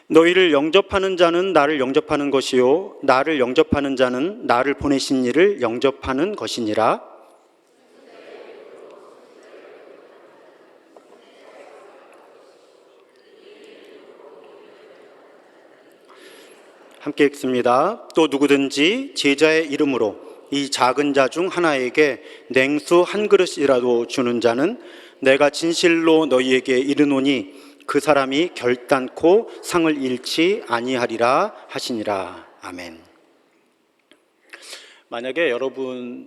너희를 영접하는 자는 나를 영접하는 것이요 나를 영접하는 자는 나를 보내신 이를 영접하는 것이니라. 함께 읽습니다. 또 누구든지 제자의 이름으로 이 작은 자 중 하나에게 냉수 한 그릇이라도 주는 자는 내가 진실로 너희에게 이르노니 그 사람이 결단코 상을 잃지 아니하리라 하시니라. 아멘. 만약에 여러분께서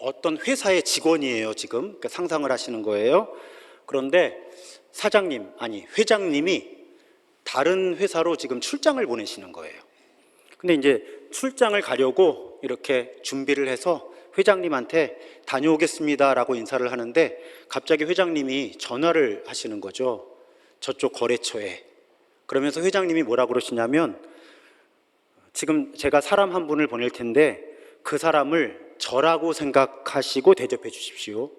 어떤 회사의 직원이에요. 지금 그러니까 상상을 하시는 거예요. 그런데 사장님, 아니 회장님이 다른 회사로 지금 출장을 보내시는 거예요. 근데 이제 출장을 가려고 이렇게 준비를 해서 회장님한테 다녀오겠습니다 라고 인사를 하는데 갑자기 회장님이 전화를 하시는 거죠. 저쪽 거래처에. 그러면서 회장님이 뭐라고 그러시냐면, 지금 제가 사람 한 분을 보낼 텐데 그 사람을 저라고 생각하시고 대접해 주십시오.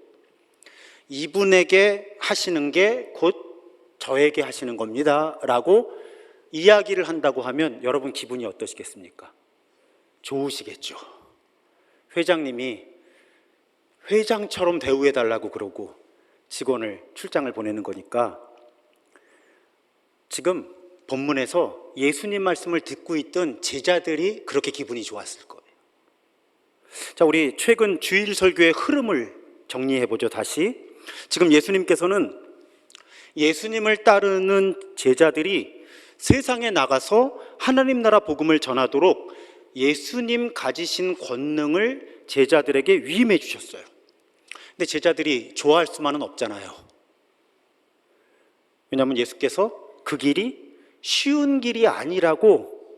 이분에게 하시는 게 곧 저에게 하시는 겁니다 라고 이야기를 한다고 하면 여러분 기분이 어떠시겠습니까? 좋으시겠죠. 회장님이 회장처럼 대우해달라고 그러고 직원을 출장을 보내는 거니까, 지금 본문에서 예수님 말씀을 듣고 있던 제자들이 그렇게 기분이 좋았을 거예요. 자, 우리 최근 주일 설교의 흐름을 정리해보죠. 다시. 지금 예수님께서는 예수님을 따르는 제자들이 세상에 나가서 하나님 나라 복음을 전하도록 예수님 가지신 권능을 제자들에게 위임해 주셨어요. 근데 제자들이 좋아할 수만은 없잖아요. 왜냐하면 예수께서 그 길이 쉬운 길이 아니라고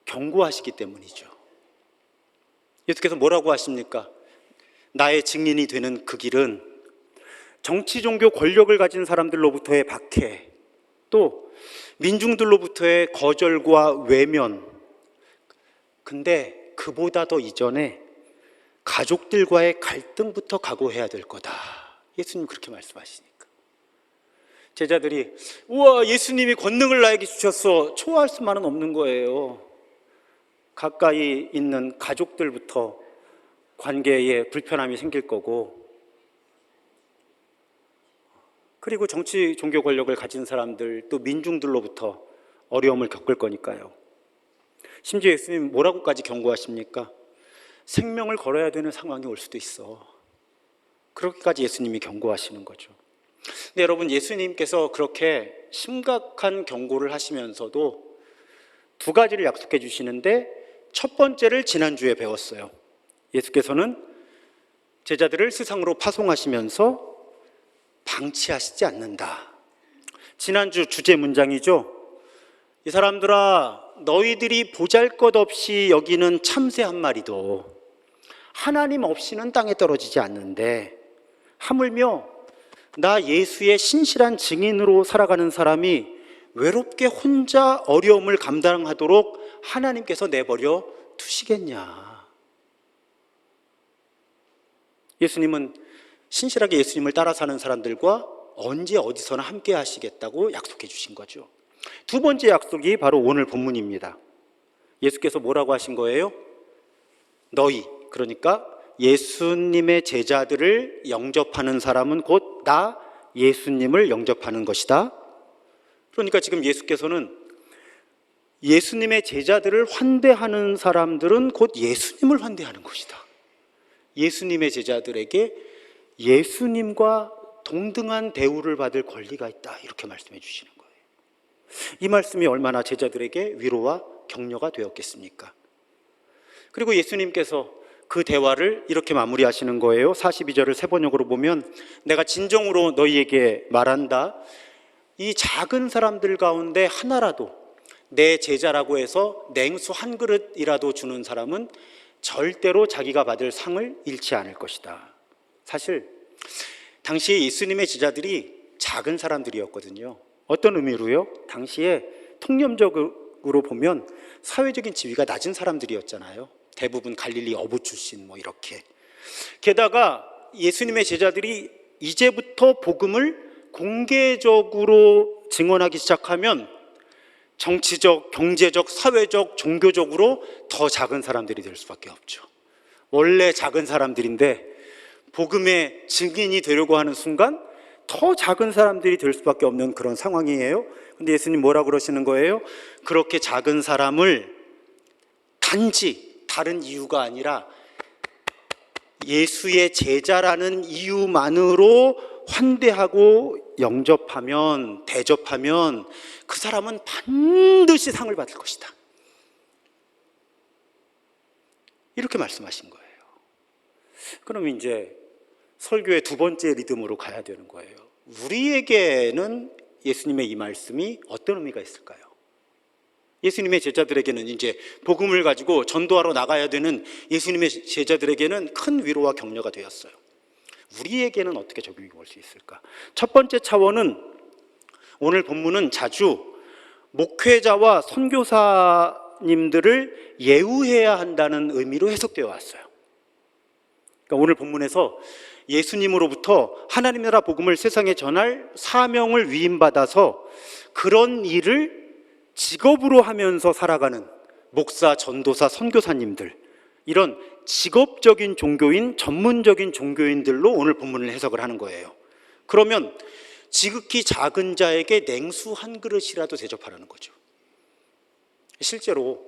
경고하시기 때문이죠. 예수께서 뭐라고 하십니까? 나의 증인이 되는 그 길은 정치, 종교, 권력을 가진 사람들로부터의 박해, 또 민중들로부터의 거절과 외면, 근데 그보다 더 이전에 가족들과의 갈등부터 각오해야 될 거다. 예수님 그렇게 말씀하시니까 제자들이 우와, 예수님이 권능을 나에게 주셨어, 초월할 수만은 없는 거예요. 가까이 있는 가족들부터 관계에 불편함이 생길 거고, 그리고 정치, 종교, 권력을 가진 사람들, 또 민중들로부터 어려움을 겪을 거니까요. 심지어 예수님 뭐라고까지 경고하십니까? 생명을 걸어야 되는 상황이 올 수도 있어. 그렇게까지 예수님이 경고하시는 거죠. 근데 여러분, 예수님께서 그렇게 심각한 경고를 하시면서도 두 가지를 약속해 주시는데, 첫 번째를 지난주에 배웠어요. 예수께서는 제자들을 세상으로 파송하시면서 방치하시지 않는다. 지난주 주제 문장이죠. 이 사람들아, 너희들이 보잘것없이 여기는 참새 한 마리도 하나님 없이는 땅에 떨어지지 않는데, 하물며 나 예수의 신실한 증인으로 살아가는 사람이 외롭게 혼자 어려움을 감당하도록 하나님께서 내버려 두시겠냐. 예수님은 신실하게 예수님을 따라 사는 사람들과 언제 어디서나 함께 하시겠다고 약속해 주신 거죠. 두 번째 약속이 바로 오늘 본문입니다. 예수께서 뭐라고 하신 거예요? 너희, 그러니까 예수님의 제자들을 영접하는 사람은 곧 나 예수님을 영접하는 것이다. 그러니까 지금 예수께서는 예수님의 제자들을 환대하는 사람들은 곧 예수님을 환대하는 것이다. 예수님의 제자들에게 예수님과 동등한 대우를 받을 권리가 있다, 이렇게 말씀해 주시는 거예요. 이 말씀이 얼마나 제자들에게 위로와 격려가 되었겠습니까? 그리고 예수님께서 그 대화를 이렇게 마무리하시는 거예요. 42절을 세 번역으로 보면, 내가 진정으로 너희에게 말한다. 이 작은 사람들 가운데 하나라도 내 제자라고 해서 냉수 한 그릇이라도 주는 사람은 절대로 자기가 받을 상을 잃지 않을 것이다. 사실 당시에 예수님의 제자들이 작은 사람들이었거든요. 어떤 의미로요? 당시에 통념적으로 보면 사회적인 지위가 낮은 사람들이었잖아요. 대부분 갈릴리 어부 출신 이렇게. 게다가 예수님의 제자들이 이제부터 복음을 공개적으로 증언하기 시작하면 정치적, 경제적, 사회적, 종교적으로 더 작은 사람들이 될 수밖에 없죠. 원래 작은 사람들인데 복음의 증인이 되려고 하는 순간 더 작은 사람들이 될 수밖에 없는 그런 상황이에요. 근데 예수님 뭐라고 그러시는 거예요? 그렇게 작은 사람을 단지 다른 이유가 아니라 예수의 제자라는 이유만으로 환대하고 영접하면, 대접하면 그 사람은 반드시 상을 받을 것이다. 이렇게 말씀하신 거예요. 그럼 이제 설교의 두 번째 리듬으로 가야 되는 거예요. 우리에게는 예수님의 이 말씀이 어떤 의미가 있을까요? 예수님의 제자들에게는 이제 복음을 가지고 전도하러 나가야 되는 예수님의 제자들에게는 큰 위로와 격려가 되었어요. 우리에게는 어떻게 적용해 볼 수 있을까? 첫 번째 차원은 오늘 본문은 자주 목회자와 선교사님들을 예우해야 한다는 의미로 해석되어 왔어요. 그러니까 오늘 본문에서 예수님으로부터 하나님 나라 복음을 세상에 전할 사명을 위임받아서 그런 일을 직업으로 하면서 살아가는 목사, 전도사, 선교사님들, 이런 직업적인 종교인, 전문적인 종교인들로 오늘 본문을 해석을 하는 거예요. 그러면 지극히 작은 자에게 냉수 한 그릇이라도 대접하라는 거죠. 실제로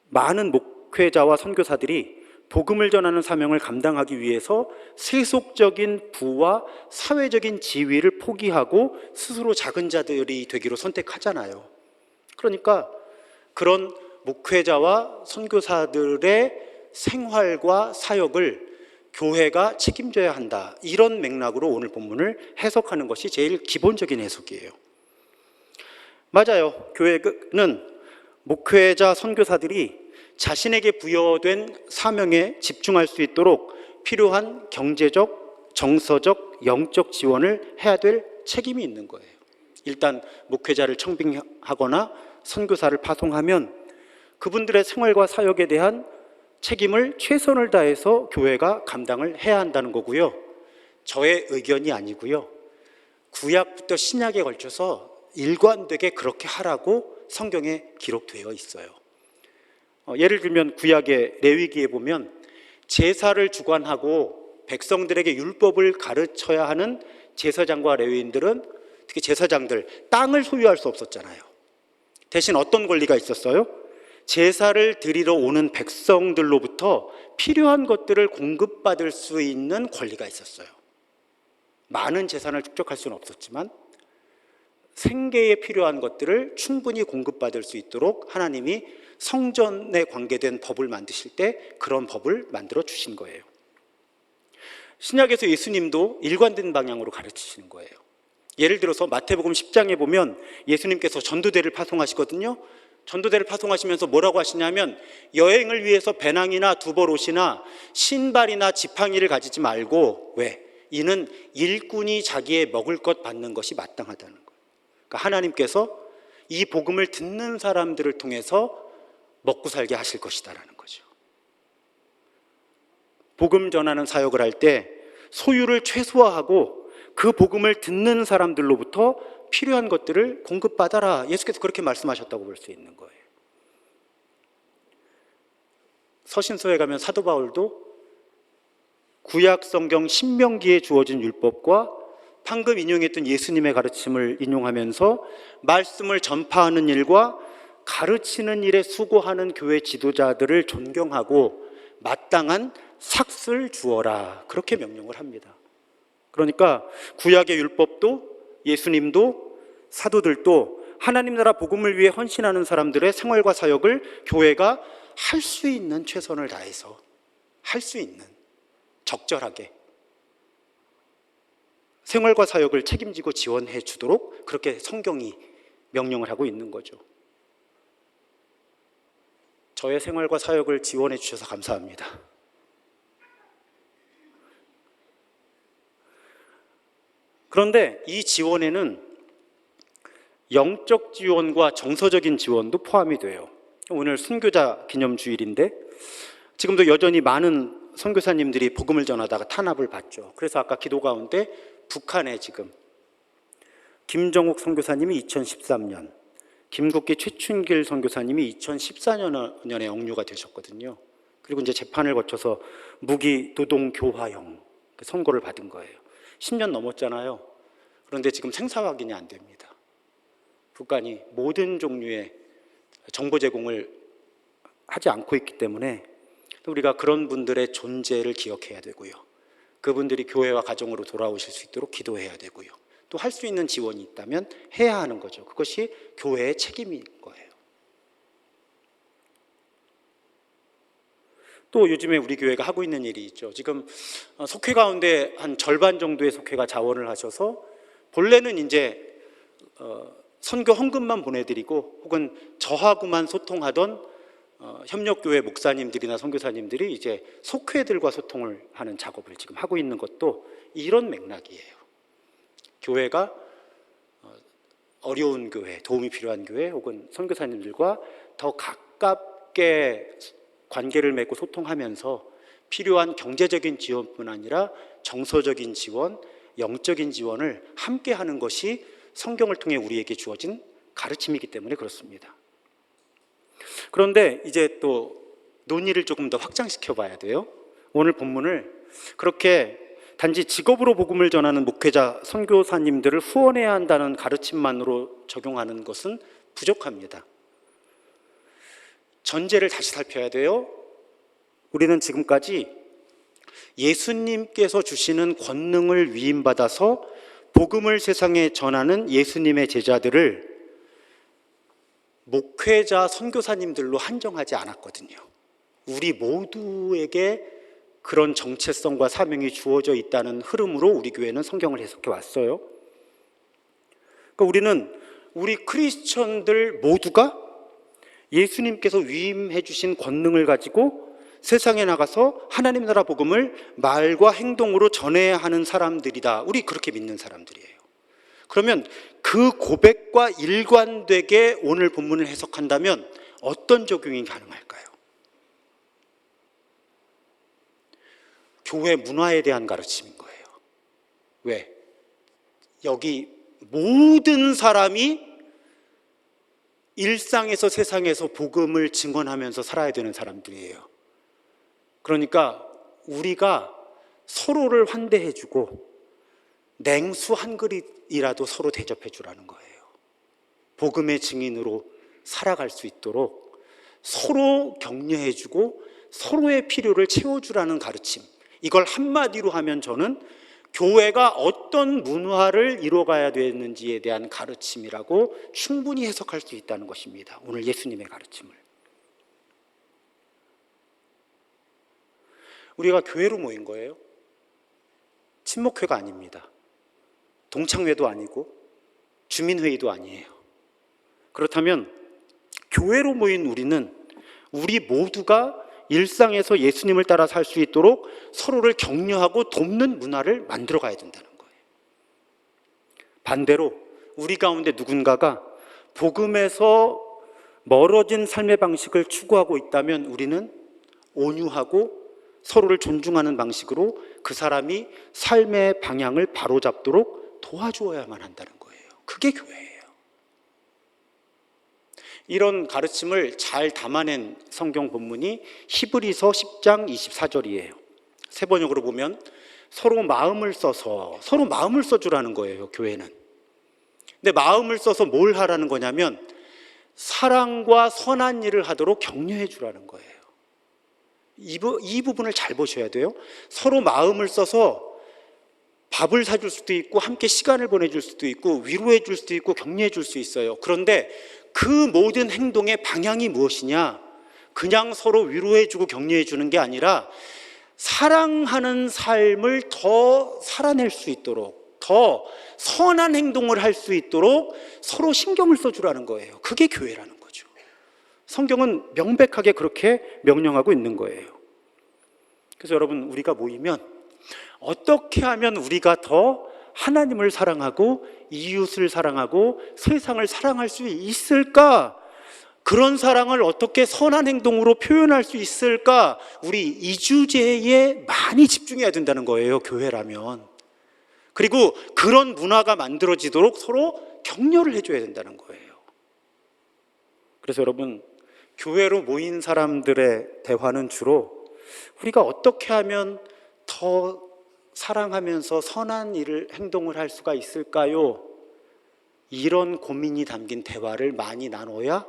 많은 목회자와 선교사들이 복음을 전하는 사명을 감당하기 위해서 세속적인 부와 사회적인 지위를 포기하고 스스로 작은 자들이 되기로 선택하잖아요. 그러니까 그런 목회자와 선교사들의 생활과 사역을 교회가 책임져야 한다, 이런 맥락으로 오늘 본문을 해석하는 것이 제일 기본적인 해석이에요. 맞아요. 교회는 목회자, 선교사들이 자신에게 부여된 사명에 집중할 수 있도록 필요한 경제적, 정서적, 영적 지원을 해야 될 책임이 있는 거예요. 일단 목회자를 청빙하거나 선교사를 파송하면 그분들의 생활과 사역에 대한 책임을 최선을 다해서 교회가 감당을 해야 한다는 거고요. 저의 의견이 아니고요. 구약부터 신약에 걸쳐서 일관되게 그렇게 하라고 성경에 기록되어 있어요. 예를 들면 구약의 레위기에 보면 제사를 주관하고 백성들에게 율법을 가르쳐야 하는 제사장과 레위인들은, 특히 제사장들, 땅을 소유할 수 없었잖아요. 대신 어떤 권리가 있었어요? 제사를 드리러 오는 백성들로부터 필요한 것들을 공급받을 수 있는 권리가 있었어요. 많은 재산을 축적할 수는 없었지만 생계에 필요한 것들을 충분히 공급받을 수 있도록 하나님이 성전에 관계된 법을 만드실 때 그런 법을 만들어 주신 거예요. 신약에서 예수님도 일관된 방향으로 가르치시는 거예요. 예를 들어서 마태복음 10장에 보면 예수님께서 전도대를 파송하시거든요. 전도대를 파송하시면서 뭐라고 하시냐면, 여행을 위해서 배낭이나 두벌옷이나 신발이나 지팡이를 가지지 말고, 왜? 이는 일꾼이 자기의 먹을 것 받는 것이 마땅하다는 거예요. 그러니까 하나님께서 이 복음을 듣는 사람들을 통해서 먹고 살게 하실 것이다라는 거죠. 복음 전하는 사역을 할 때 소유를 최소화하고 그 복음을 듣는 사람들로부터 필요한 것들을 공급받아라, 예수께서 그렇게 말씀하셨다고 볼 수 있는 거예요. 서신서에 가면 사도 바울도 구약 성경 신명기에 주어진 율법과 방금 인용했던 예수님의 가르침을 인용하면서 말씀을 전파하는 일과 가르치는 일에 수고하는 교회 지도자들을 존경하고 마땅한 삭을 주어라, 그렇게 명령을 합니다. 그러니까 구약의 율법도 예수님도 사도들도 하나님 나라 복음을 위해 헌신하는 사람들의 생활과 사역을 교회가 할 수 있는 최선을 다해서 할 수 있는, 적절하게 생활과 사역을 책임지고 지원해 주도록 그렇게 성경이 명령을 하고 있는 거죠. 저의 생활과 사역을 지원해 주셔서 감사합니다. 그런데 이 지원에는 영적 지원과 정서적인 지원도 포함이 돼요. 오늘 순교자 기념주일인데 지금도 여전히 많은 선교사님들이 복음을 전하다가 탄압을 받죠. 그래서 아까 기도 가운데 북한에 지금 김정욱 선교사님이 2013년, 김국기 최춘길 선교사님이 2014년에 억류가 되셨거든요. 그리고 이제 재판을 거쳐서 무기 노동 교화형 선고를 받은 거예요. 10년 넘었잖아요. 그런데 지금 생사 확인이 안 됩니다. 북한이 모든 종류의 정보 제공을 하지 않고 있기 때문에 우리가 그런 분들의 존재를 기억해야 되고요. 그분들이 교회와 가정으로 돌아오실 수 있도록 기도해야 되고요. 또 할 수 있는 지원이 있다면 해야 하는 거죠. 그것이 교회의 책임인 거예요. 또 요즘에 우리 교회가 하고 있는 일이 있죠. 지금 속회 가운데 한 절반 정도의 속회가 자원을 하셔서 본래는 이제 선교 헌금만 보내드리고 혹은 저하고만 소통하던 협력교회 목사님들이나 선교사님들이 이제 속회들과 소통을 하는 작업을 지금 하고 있는 것도 이런 맥락이에요. 교회가 어려운 교회, 도움이 필요한 교회 혹은 선교사님들과 더 가깝게 관계를 맺고 소통하면서 필요한 경제적인 지원뿐 아니라 정서적인 지원, 영적인 지원을 함께 하는 것이 성경을 통해 우리에게 주어진 가르침이기 때문에 그렇습니다. 그런데 이제 또 논의를 조금 더 확장시켜 봐야 돼요. 오늘 본문을 그렇게 단지 직업으로 복음을 전하는 목회자, 선교사님들을 후원해야 한다는 가르침만으로 적용하는 것은 부족합니다. 전제를 다시 살펴야 돼요. 우리는 지금까지 예수님께서 주시는 권능을 위임받아서 복음을 세상에 전하는 예수님의 제자들을 목회자, 선교사님들로 한정하지 않았거든요. 우리 모두에게 그런 정체성과 사명이 주어져 있다는 흐름으로 우리 교회는 성경을 해석해 왔어요. 그러니까 우리 크리스천들 모두가 예수님께서 위임해 주신 권능을 가지고 세상에 나가서 하나님 나라 복음을 말과 행동으로 전해야 하는 사람들이다. 우리 그렇게 믿는 사람들이에요. 그러면 그 고백과 일관되게 오늘 본문을 해석한다면 어떤 적용이 가능할까요? 교회 문화에 대한 가르침인 거예요. 왜? 여기 모든 사람이 일상에서 세상에서 복음을 증언하면서 살아야 되는 사람들이에요. 그러니까 우리가 서로를 환대해주고 냉수 한 그릇이라도 서로 대접해 주라는 거예요. 복음의 증인으로 살아갈 수 있도록 서로 격려해주고 서로의 필요를 채워주라는 가르침. 이걸 한마디로 하면 저는 교회가 어떤 문화를 이뤄가야 되는지에 대한 가르침이라고 충분히 해석할 수 있다는 것입니다. 오늘 예수님의 가르침을. 우리가 교회로 모인 거예요. 친목회가 아닙니다. 동창회도 아니고 주민회의도 아니에요. 그렇다면 교회로 모인 우리는 우리 모두가 일상에서 예수님을 따라 살 수 있도록 서로를 격려하고 돕는 문화를 만들어 가야 된다는 거예요. 반대로 우리 가운데 누군가가 복음에서 멀어진 삶의 방식을 추구하고 있다면 우리는 온유하고 서로를 존중하는 방식으로 그 사람이 삶의 방향을 바로잡도록 도와주어야만 한다는 거예요. 그게 교회예요. 이런 가르침을 잘 담아낸 성경 본문이 히브리서 10장 24절이에요. 세 번역으로 보면 서로 마음을 써주라는 거예요, 교회는. 근데 마음을 써서 뭘 하라는 거냐면 사랑과 선한 일을 하도록 격려해 주라는 거예요. 이 부분을 잘 보셔야 돼요. 서로 마음을 써서 밥을 사줄 수도 있고 함께 시간을 보내줄 수도 있고 위로해 줄 수도 있고 격려해 줄 수 있어요. 그런데 그 모든 행동의 방향이 무엇이냐? 그냥 서로 위로해 주고 격려해 주는 게 아니라 사랑하는 삶을 더 살아낼 수 있도록 더 선한 행동을 할 수 있도록 서로 신경을 써주라는 거예요. 그게 교회라는 거죠. 성경은 명백하게 그렇게 명령하고 있는 거예요. 그래서 여러분, 우리가 모이면 어떻게 하면 우리가 더 하나님을 사랑하고 이웃을 사랑하고 세상을 사랑할 수 있을까? 그런 사랑을 어떻게 선한 행동으로 표현할 수 있을까? 우리 이 주제에 많이 집중해야 된다는 거예요, 교회라면. 그리고 그런 문화가 만들어지도록 서로 격려를 해줘야 된다는 거예요. 그래서 여러분, 교회로 모인 사람들의 대화는 주로 우리가 어떻게 하면 더 사랑하면서 선한 일을, 행동을 할 수가 있을까요? 이런 고민이 담긴 대화를 많이 나눠야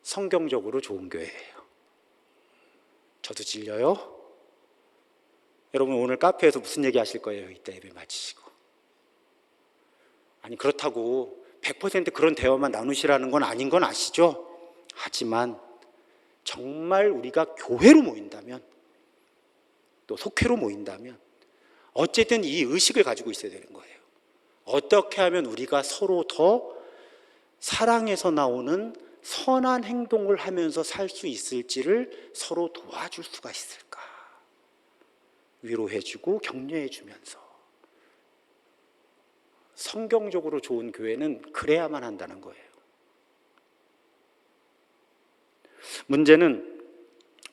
성경적으로 좋은 교회예요. 저도 질려요? 여러분, 오늘 카페에서 무슨 얘기 하실 거예요? 이따 예배 마치시고. 아니, 그렇다고 100% 그런 대화만 나누시라는 건 아닌 건 아시죠? 하지만 정말 우리가 교회로 모인다면, 또 속회로 모인다면 어쨌든 이 의식을 가지고 있어야 되는 거예요. 어떻게 하면 우리가 서로 더 사랑에서 나오는 선한 행동을 하면서 살 수 있을지를 서로 도와줄 수가 있을까? 위로해주고 격려해주면서. 성경적으로 좋은 교회는 그래야만 한다는 거예요. 문제는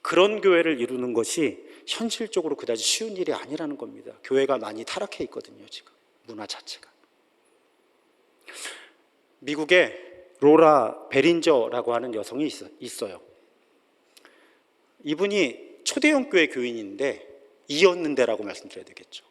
그런 교회를 이루는 것이 현실적으로 그다지 쉬운 일이 아니라는 겁니다. 교회가 많이 타락해 있거든요, 지금. 문화 자체가. 미국에 로라 베린저라고 하는 여성이 있어요. 이분이 초대형 교회 교인인데, 이었는데라고 말씀드려야 되겠죠.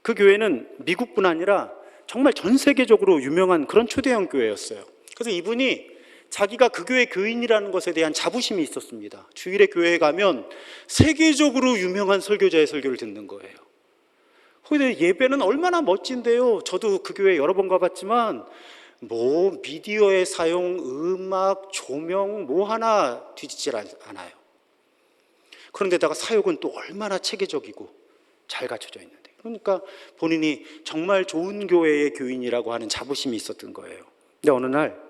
그 교회는 미국뿐 아니라 정말 전 세계적으로 유명한 그런 초대형 교회였어요. 그래서 이분이 자기가 그 교회 교인이라는 것에 대한 자부심이 있었습니다. 주일에 교회에 가면 세계적으로 유명한 설교자의 설교를 듣는 거예요. 근데 예배는 얼마나 멋진데요. 저도 그 교회 여러 번 가봤지만 뭐 미디어의 사용, 음악, 조명 뭐 하나 뒤지질 않아요. 그런데다가 사역은 또 얼마나 체계적이고 잘 갖춰져 있는데, 그러니까 본인이 정말 좋은 교회의 교인이라고 하는 자부심이 있었던 거예요. 근데 어느 날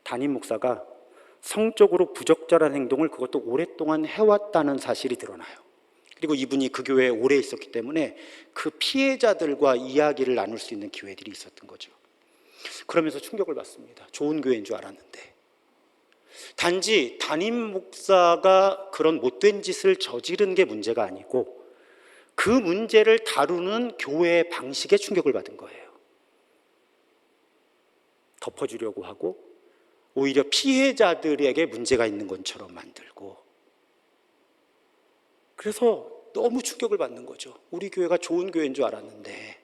담임 목사가 성적으로 부적절한 행동을, 그것도 오랫동안 해왔다는 사실이 드러나요. 그리고 이분이 그 교회에 오래 있었기 때문에 그 피해자들과 이야기를 나눌 수 있는 기회들이 있었던 거죠. 그러면서 충격을 받습니다. 좋은 교회인 줄 알았는데. 단지 담임 목사가 그런 못된 짓을 저지른 게 문제가 아니고 그 문제를 다루는 교회의 방식에 충격을 받은 거예요. 덮어주려고 하고 오히려 피해자들에게 문제가 있는 것처럼 만들고, 그래서 너무 충격을 받는 거죠. 우리 교회가 좋은 교회인 줄 알았는데.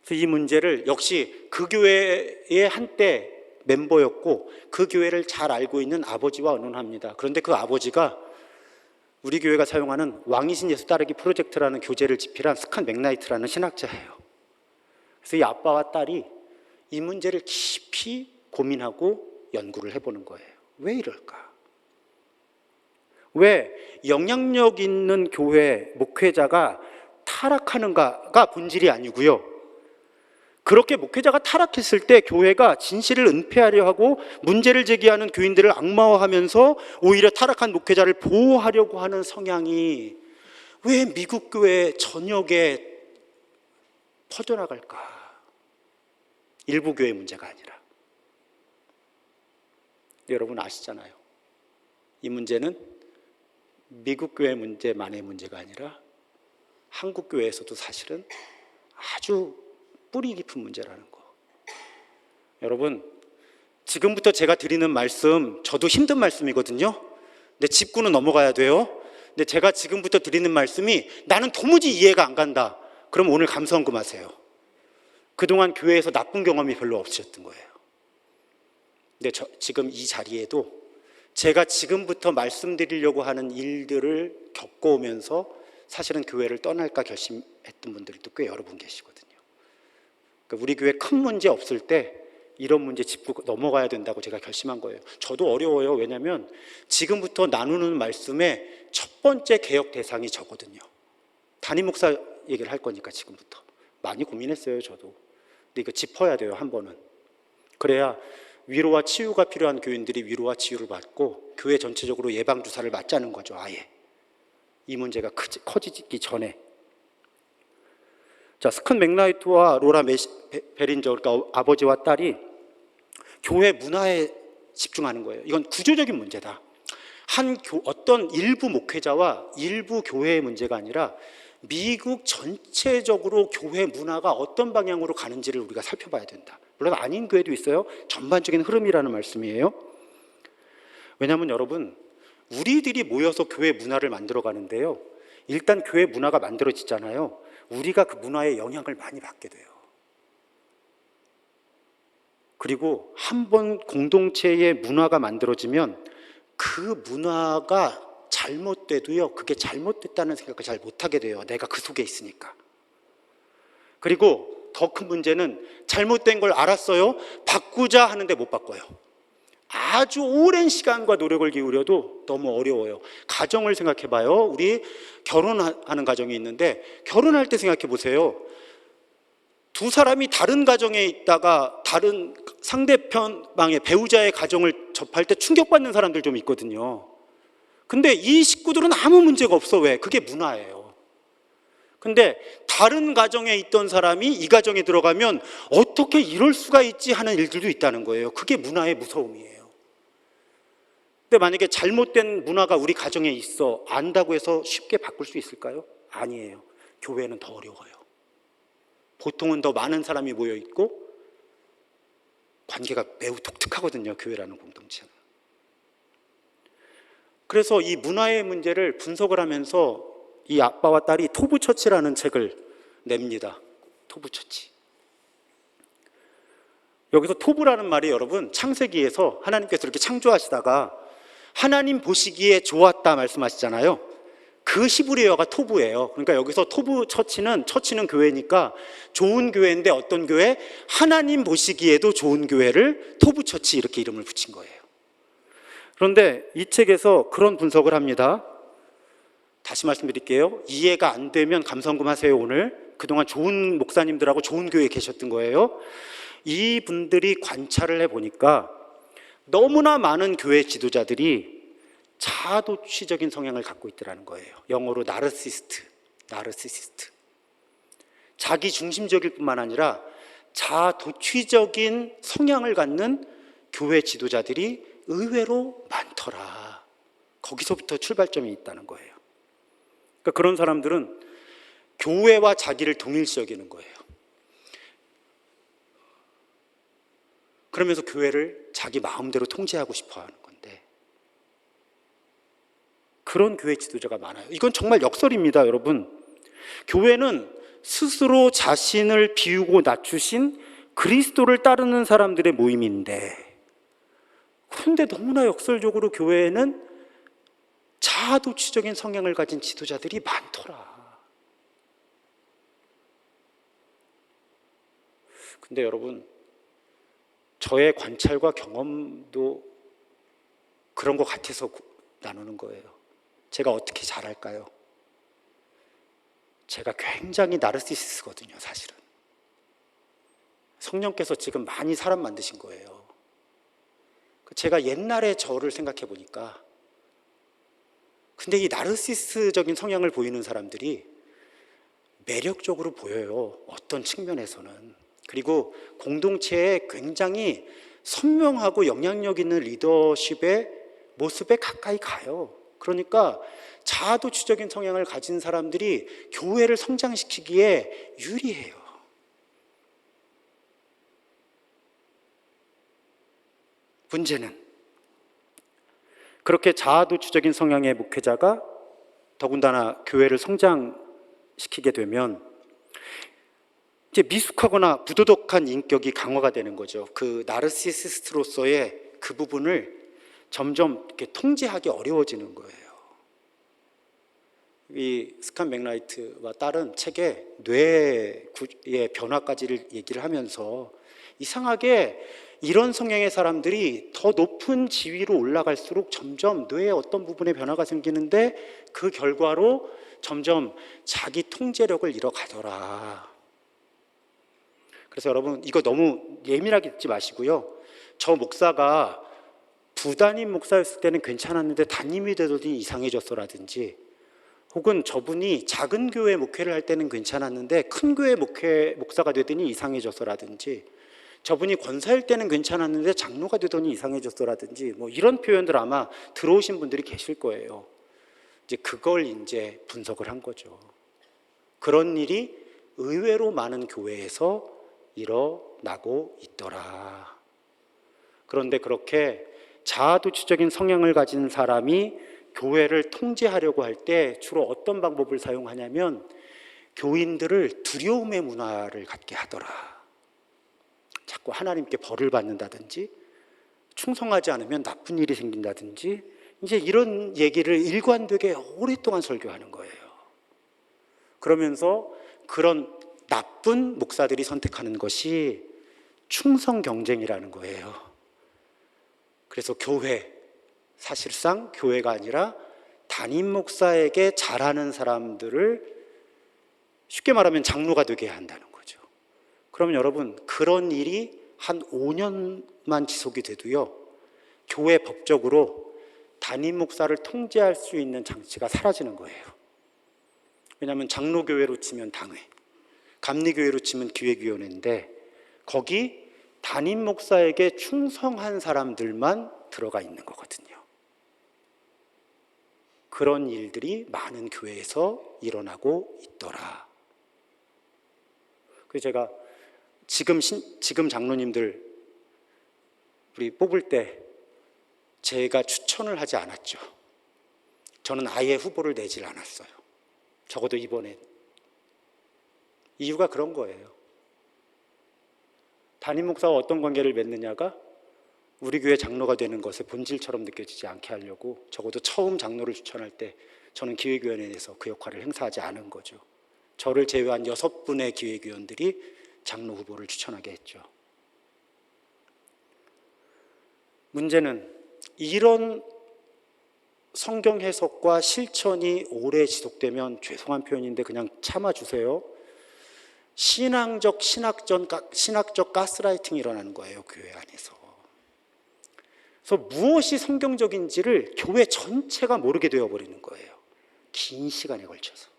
그래서 이 문제를 역시 그 교회의 한때 멤버였고 그 교회를 잘 알고 있는 아버지와 의논합니다. 그런데 그 아버지가 우리 교회가 사용하는 왕이신 예수 따르기 프로젝트라는 교재를 집필한 스칸 맥나이트라는 신학자예요. 그래서 이 아빠와 딸이 이 문제를 깊이 고민하고 연구를 해보는 거예요. 왜 이럴까? 왜 영향력 있는 교회 목회자가 타락하는가가 본질이 아니고요. 그렇게 목회자가 타락했을 때 교회가 진실을 은폐하려 하고 문제를 제기하는 교인들을 악마화하면서 오히려 타락한 목회자를 보호하려고 하는 성향이 왜 미국 교회 전역에 퍼져나갈까? 일부 교회 문제가 아니라. 여러분 아시잖아요. 이 문제는 미국 교회 문제만의 문제가 아니라 한국 교회에서도 사실은 아주 뿌리 깊은 문제라는 거. 여러분, 지금부터 제가 드리는 말씀, 저도 힘든 말씀이거든요. 근데 짚고는 넘어가야 돼요. 근데 제가 지금부터 드리는 말씀이 나는 도무지 이해가 안 간다. 그럼 오늘 감사헌금하세요. 그동안 교회에서 나쁜 경험이 별로 없으셨던 거예요. 근데 지금 이 자리에도 제가 지금부터 말씀드리려고 하는 일들을 겪어오면서 사실은 교회를 떠날까 결심했던 분들이 또 꽤 여러 분 계시거든요. 그러니까 우리 교회 큰 문제 없을 때 이런 문제 짚고 넘어가야 된다고 제가 결심한 거예요. 저도 어려워요. 왜냐하면 지금부터 나누는 말씀의 첫 번째 개혁 대상이 저거든요. 담임 목사 얘기를 할 거니까 지금부터. 많이 고민했어요, 저도. 근데 이거 짚어야 돼요, 한 번은. 그래야 위로와 치유가 필요한 교인들이 위로와 치유를 받고 교회 전체적으로 예방주사를 맞자는 거죠, 아예. 이 문제가 커지기 전에. 자, 스칸 맥나이트와 로라 베린저, 그러니까 아버지와 딸이 교회 문화에 집중하는 거예요. 이건 구조적인 문제다. 어떤 일부 목회자와 일부 교회의 문제가 아니라 미국 전체적으로 교회 문화가 어떤 방향으로 가는지를 우리가 살펴봐야 된다. 물론 아닌 교회도 있어요. 전반적인 흐름이라는 말씀이에요. 왜냐하면 여러분, 우리들이 모여서 교회 문화를 만들어 가는데요, 일단 교회 문화가 만들어지잖아요. 우리가 그 문화의 영향을 많이 받게 돼요. 그리고 한번 공동체의 문화가 만들어지면 그 문화가 잘못돼도요, 그게 잘못됐다는 생각을 잘 못하게 돼요. 내가 그 속에 있으니까. 그리고 더 큰 문제는 잘못된 걸 알았어요. 바꾸자 하는데 못 바꿔요. 아주 오랜 시간과 노력을 기울여도 너무 어려워요. 가정을 생각해 봐요. 우리 결혼하는 가정이 있는데, 결혼할 때 생각해 보세요. 두 사람이 다른 가정에 있다가 다른 상대편방의 배우자의 가정을 접할 때 충격받는 사람들 좀 있거든요. 근데 이 식구들은 아무 문제가 없어. 왜? 그게 문화예요. 근데 다른 가정에 있던 사람이 이 가정에 들어가면 어떻게 이럴 수가 있지 하는 일들도 있다는 거예요. 그게 문화의 무서움이에요. 근데 만약에 잘못된 문화가 우리 가정에 있어, 안다고 해서 쉽게 바꿀 수 있을까요? 아니에요. 교회는 더 어려워요. 보통은 더 많은 사람이 모여 있고 관계가 매우 독특하거든요, 교회라는 공동체는. 그래서 이 문화의 문제를 분석을 하면서 이 아빠와 딸이 토부처치라는 책을 냅니다. 토부처치. 여기서 토부라는 말이 여러분, 창세기에서 하나님께서 이렇게 창조하시다가 하나님 보시기에 좋았다 말씀하시잖아요. 그 히브리어가 토부예요. 그러니까 여기서 토부처치는, 처치는 교회니까 좋은 교회인데 어떤 교회? 하나님 보시기에도 좋은 교회를 토부처치 이렇게 이름을 붙인 거예요. 그런데 이 책에서 그런 분석을 합니다. 다시 말씀드릴게요. 이해가 안 되면 감성금 하세요. 오늘 그동안 좋은 목사님들하고 좋은 교회에 계셨던 거예요. 이분들이 관찰을 해보니까 너무나 많은 교회 지도자들이 자아도취적인 성향을 갖고 있더라는 거예요. 영어로 나르시스트. 자기 중심적일 뿐만 아니라 자아도취적인 성향을 갖는 교회 지도자들이 의외로 많더라. 거기서부터 출발점이 있다는 거예요. 그러니까 그런 사람들은 교회와 자기를 동일시 여기는 거예요. 그러면서 교회를 자기 마음대로 통제하고 싶어 하는 건데, 그런 교회 지도자가 많아요. 이건 정말 역설입니다, 여러분. 교회는 스스로 자신을 비우고 낮추신 그리스도를 따르는 사람들의 모임인데, 그런데 너무나 역설적으로 교회에는 자아도취적인 성향을 가진 지도자들이 많더라. 근데 여러분, 저의 관찰과 경험도 그런 것 같아서 나누는 거예요. 제가 어떻게 잘할까요? 제가 굉장히 나르시시스거든요, 사실은. 성령께서 지금 많이 사람 만드신 거예요. 제가 옛날에 저를 생각해 보니까, 근데 이 나르시스적인 성향을 보이는 사람들이 매력적으로 보여요, 어떤 측면에서는. 그리고 공동체에 굉장히 선명하고 영향력 있는 리더십의 모습에 가까이 가요. 그러니까 자아도취적인 성향을 가진 사람들이 교회를 성장시키기에 유리해요. 문제는 그렇게 자아도취적인 성향의 목회자가 더군다나 교회를 성장시키게 되면 이제 미숙하거나 부도덕한 인격이 강화가 되는 거죠. 그 나르시시스트로서의 그 부분을 점점 이렇게 통제하기 어려워지는 거예요. 이 스칸 맥라이트와 딸은 책에 뇌의 변화까지를 얘기를 하면서 이상하게 이런 성향의 사람들이 더 높은 지위로 올라갈수록 점점 뇌의 어떤 부분에 변화가 생기는데 그 결과로 점점 자기 통제력을 잃어가더라. 그래서 여러분, 이거 너무 예민하게 듣지 마시고요. 저 목사가 부담임 목사였을 때는 괜찮았는데 담임이 되더니 이상해졌어라든지, 혹은 저분이 작은 교회 목회를 할 때는 괜찮았는데 큰 교회 목사가 되더니 이상해졌어라든지, 저분이 권사일 때는 괜찮았는데 장로가 되더니 이상해졌어라든지, 뭐 이런 표현들 아마 들어오신 분들이 계실 거예요. 이제 그걸 이제 분석을 한 거죠. 그런 일이 의외로 많은 교회에서 일어나고 있더라. 그런데 그렇게 자아도취적인 성향을 가진 사람이 교회를 통제하려고 할 때 주로 어떤 방법을 사용하냐면 교인들을 두려움의 문화를 갖게 하더라. 자꾸 하나님께 벌을 받는다든지 충성하지 않으면 나쁜 일이 생긴다든지 이제 이런 얘기를 일관되게 오랫동안 설교하는 거예요. 그러면서 그런 나쁜 목사들이 선택하는 것이 충성 경쟁이라는 거예요. 그래서 사실상 교회가 아니라 담임 목사에게 잘하는 사람들을 쉽게 말하면 장로가 되게 한다는 거죠. 그러면 여러분, 그런 일이 한 5년만 지속이 돼도요, 교회 법적으로 담임 목사를 통제할 수 있는 장치가 사라지는 거예요. 왜냐하면 장로교회로 치면 당회, 감리교회로 치면 기획위원회인데 거기 담임 목사에게 충성한 사람들만 들어가 있는 거거든요. 그런 일들이 많은 교회에서 일어나고 있더라. 그래서 제가 지금 장로님들 우리 뽑을 때 제가 추천을 하지 않았죠. 저는 아예 후보를 내질 않았어요. 적어도 이번엔. 이유가 그런 거예요. 담임 목사와 어떤 관계를 맺느냐가 우리 교회 장로가 되는 것의 본질처럼 느껴지지 않게 하려고 적어도 처음 장로를 추천할 때 저는 기획위원회에서 그 역할을 행사하지 않은 거죠. 저를 제외한 6분의 기획위원들이 장로 후보를 추천하게 했죠. 문제는 이런 성경 해석과 실천이 오래 지속되면 죄송한 표현인데 그냥 참아주세요. 신학적 가스라이팅이 일어나는 거예요, 교회 안에서. 그래서 무엇이 성경적인지를 교회 전체가 모르게 되어버리는 거예요. 긴 시간에 걸쳐서.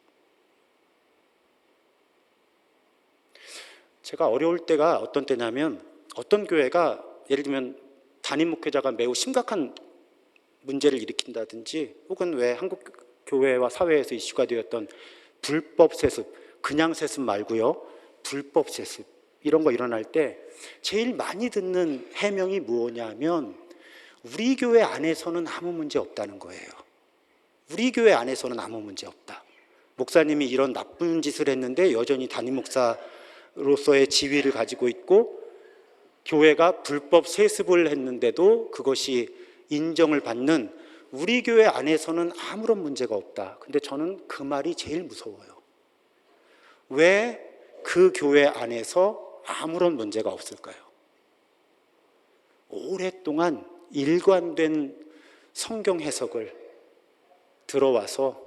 제가 어려울 때가 어떤 때냐면 어떤 교회가 예를 들면 담임 목회자가 매우 심각한 문제를 일으킨다든지 혹은 왜 한국 교회와 사회에서 이슈가 되었던 불법 세습, 그냥 세습 말고요, 불법 세습 이런 거 일어날 때 제일 많이 듣는 해명이 뭐냐면 우리 교회 안에서는 아무 문제 없다는 거예요. 우리 교회 안에서는 아무 문제 없다. 목사님이 이런 나쁜 짓을 했는데 여전히 담임 목사로서의 지위를 가지고 있고 교회가 불법 세습을 했는데도 그것이 인정을 받는 우리 교회 안에서는 아무런 문제가 없다. 근데 저는 그 말이 제일 무서워요. 왜 그 교회 안에서 아무런 문제가 없을까요? 오랫동안 일관된 성경 해석을 들어와서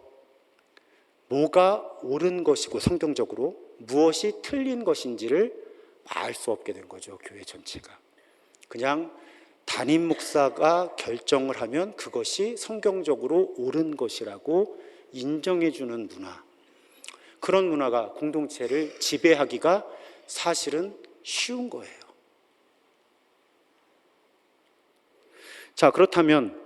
뭐가 옳은 것이고 성경적으로 무엇이 틀린 것인지를 알 수 없게 된 거죠, 교회 전체가. 그냥 담임 목사가 결정을 하면 그것이 성경적으로 옳은 것이라고 인정해 주는 문화, 그런 문화가 공동체를 지배하기가 사실은 쉬운 거예요. 자, 그렇다면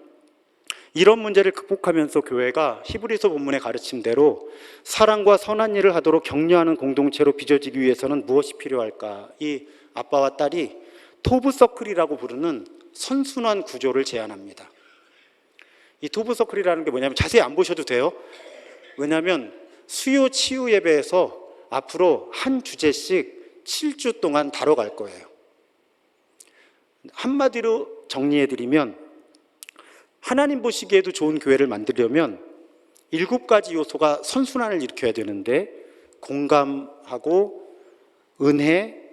이런 문제를 극복하면서 교회가 히브리서 본문의 가르침대로 사랑과 선한 일을 하도록 격려하는 공동체로 빚어지기 위해서는 무엇이 필요할까? 이 아빠와 딸이 토브서클이라고 부르는 선순환 구조를 제안합니다. 이 토브서클이라는 게 뭐냐면 자세히 안 보셔도 돼요. 왜냐하면 수요 치유 예배에서 앞으로 한 주제씩 7주 동안 다뤄갈 거예요. 한마디로 정리해드리면 하나님 보시기에도 좋은 교회를 만들려면 7가지 요소가 선순환을 일으켜야 되는데 공감하고 은혜,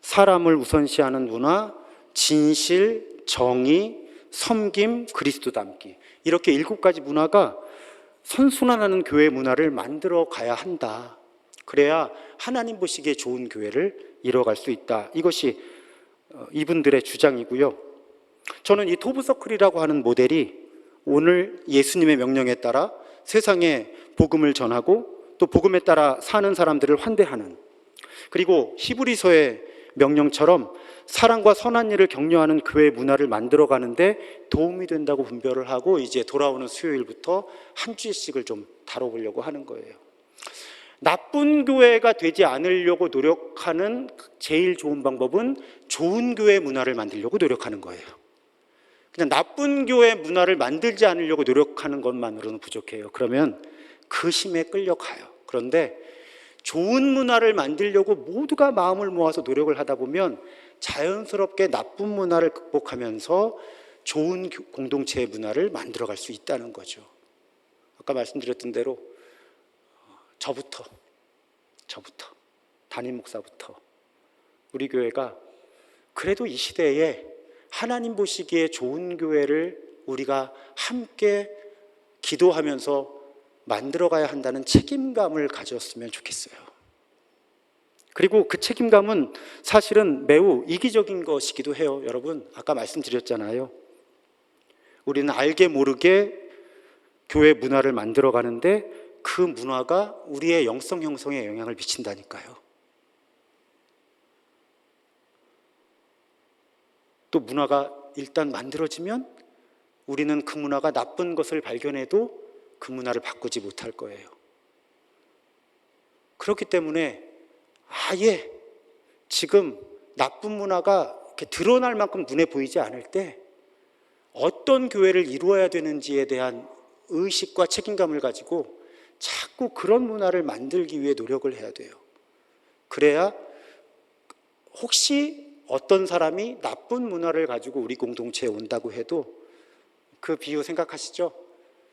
사람을 우선시하는 문화, 진실, 정의, 섬김, 그리스도 닮기, 이렇게 7가지 문화가 선순환하는 교회 문화를 만들어 가야 한다. 그래야 하나님 보시기에 좋은 교회를 이뤄갈 수 있다. 이것이 이분들의 주장이고요. 저는 이 토브서클이라고 하는 모델이 오늘 예수님의 명령에 따라 세상에 복음을 전하고 또 복음에 따라 사는 사람들을 환대하는, 그리고 히브리서의 명령처럼 사랑과 선한 일을 격려하는 교회 문화를 만들어가는데 도움이 된다고 분별을 하고 이제 돌아오는 수요일부터 한 주씩을 좀 다뤄보려고 하는 거예요. 나쁜 교회가 되지 않으려고 노력하는 제일 좋은 방법은 좋은 교회 문화를 만들려고 노력하는 거예요. 그냥 나쁜 교회 문화를 만들지 않으려고 노력하는 것만으로는 부족해요. 그러면 그 힘에 끌려가요. 그런데 좋은 문화를 만들려고 모두가 마음을 모아서 노력을 하다 보면 자연스럽게 나쁜 문화를 극복하면서 좋은 공동체의 문화를 만들어갈 수 있다는 거죠. 아까 말씀드렸던 대로 저부터 담임 목사부터 우리 교회가 그래도 이 시대에 하나님 보시기에 좋은 교회를 우리가 함께 기도하면서 만들어가야 한다는 책임감을 가졌으면 좋겠어요. 그리고 그 책임감은 사실은 매우 이기적인 것이기도 해요. 여러분, 아까 말씀드렸잖아요. 우리는 알게 모르게 교회 문화를 만들어 가는데 그 문화가 우리의 영성 형성에 영향을 미친다니까요. 또 문화가 일단 만들어지면 우리는 그 문화가 나쁜 것을 발견해도 그 문화를 바꾸지 못할 거예요. 그렇기 때문에 아예 지금 나쁜 문화가 이렇게 드러날 만큼 눈에 보이지 않을 때 어떤 교회를 이루어야 되는지에 대한 의식과 책임감을 가지고 자꾸 그런 문화를 만들기 위해 노력을 해야 돼요. 그래야 혹시 어떤 사람이 나쁜 문화를 가지고 우리 공동체에 온다고 해도 그 비유 생각하시죠?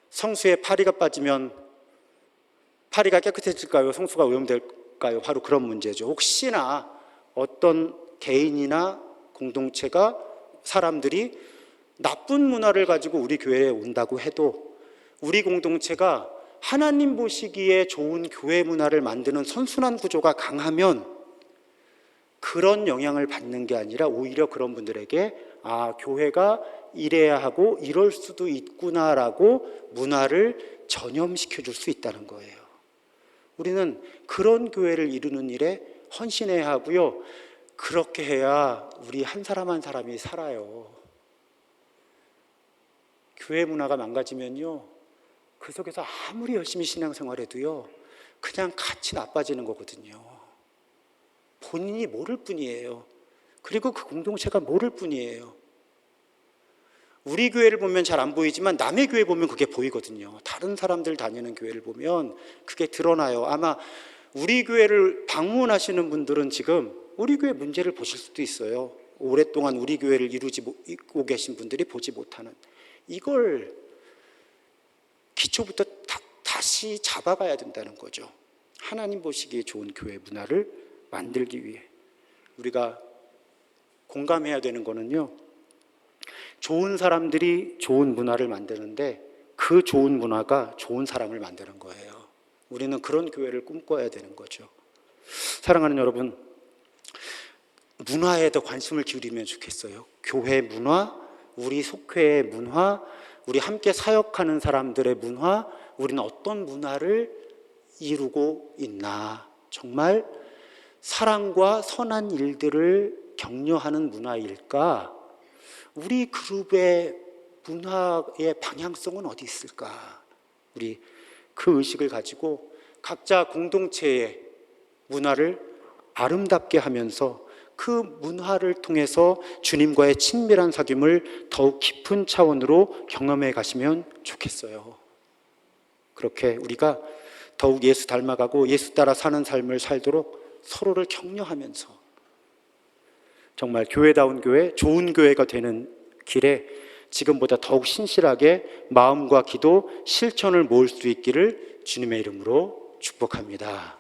성수에 파리가 빠지면 파리가 깨끗해질까요? 성수가 오염될까요? 바로 그런 문제죠. 혹시나 어떤 개인이나 공동체가 사람들이 나쁜 문화를 가지고 우리 교회에 온다고 해도 우리 공동체가 하나님 보시기에 좋은 교회 문화를 만드는 선순환 구조가 강하면 그런 영향을 받는 게 아니라 오히려 그런 분들에게 교회가 이래야 하고 이럴 수도 있구나라고 문화를 전염시켜 줄 수 있다는 거예요. 우리는 그런 교회를 이루는 일에 헌신해야 하고요. 그렇게 해야 우리 한 사람 한 사람이 살아요. 교회 문화가 망가지면요, 그 속에서 아무리 열심히 신앙생활해도요 그냥 같이 나빠지는 거거든요. 본인이 모를 뿐이에요. 그리고 그 공동체가 모를 뿐이에요. 우리 교회를 보면 잘 안 보이지만 남의 교회 보면 그게 보이거든요. 다른 사람들 다니는 교회를 보면 그게 드러나요. 아마 우리 교회를 방문하시는 분들은 지금 우리 교회 문제를 보실 수도 있어요. 오랫동안 우리 교회를 이루고 계신 분들이 보지 못하는 이걸 기초부터 다시 잡아가야 된다는 거죠. 하나님 보시기에 좋은 교회 문화를 만들기 위해 우리가 공감해야 되는 거는요, 좋은 사람들이 좋은 문화를 만드는데 그 좋은 문화가 좋은 사람을 만드는 거예요. 우리는 그런 교회를 꿈꿔야 되는 거죠. 사랑하는 여러분, 문화에 더 관심을 기울이면 좋겠어요. 교회 문화, 우리 속회의 문화, 우리 함께 사역하는 사람들의 문화, 우리는 어떤 문화를 이루고 있나, 정말 사랑과 선한 일들을 격려하는 문화일까? 우리 그룹의 문화의 방향성은 어디 있을까? 우리 그 의식을 가지고 각자 공동체의 문화를 아름답게 하면서 그 문화를 통해서 주님과의 친밀한 사귐을 더욱 깊은 차원으로 경험해 가시면 좋겠어요. 그렇게 우리가 더욱 예수 닮아가고 예수 따라 사는 삶을 살도록 서로를 격려하면서 정말 교회다운 교회, 좋은 교회가 되는 길에 지금보다 더욱 신실하게 마음과 기도, 실천을 모을 수 있기를 주님의 이름으로 축복합니다.